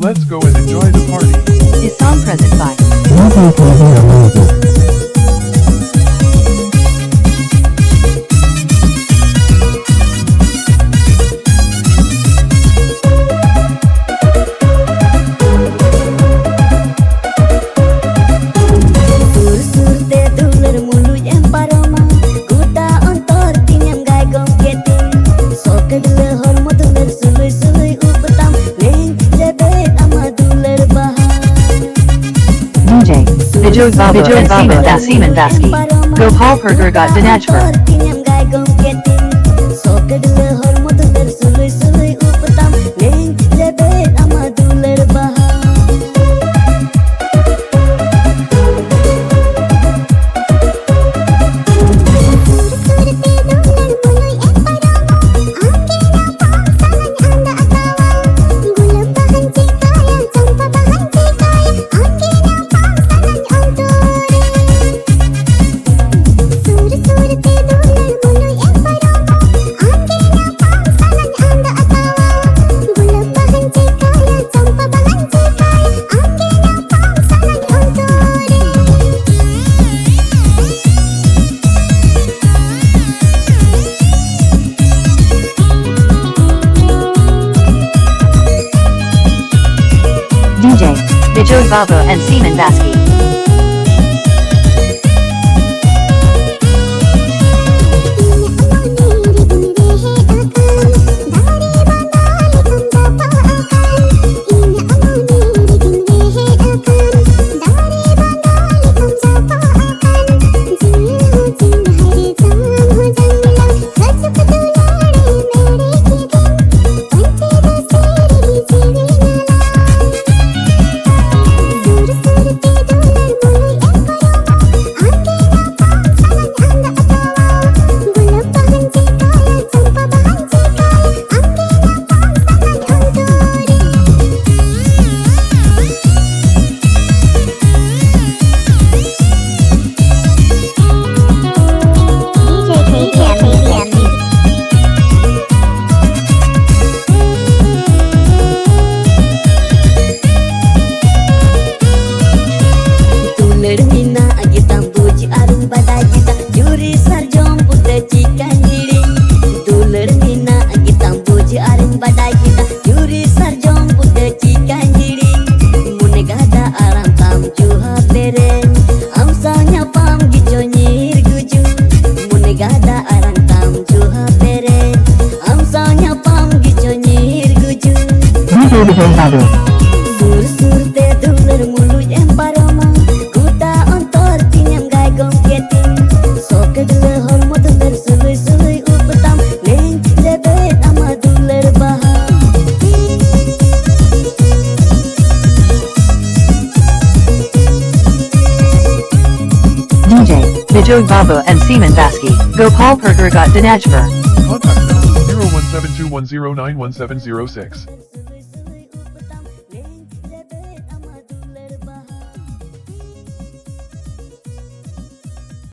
Let's go and enjoy the party. Is song present by Sur-surte duler mulu yang paroma Kuta ontor tinyam gai gongketin Soke duler hormo duler sului-sului upetam Neng lebet ama duler bahar DJ Vijay Baba and Seaman Baski. Gopal Pergargat Dinajpur. tinyam gai gongketin Soke duler hormo duler sului-sului upetam Neng lebet ama duler bahar DJ Vijay Baba and Seaman Baski. Sur-surte duler mulu yang paroma Kuta ontor tinyam gai gongketin Soke duler hormo duler sului-sului upetam Neng lebet ama duler bahar DJ Vijay Baba and Seaman Baski. Gopal Pergargat Dinajpur. Contact us 017210911706.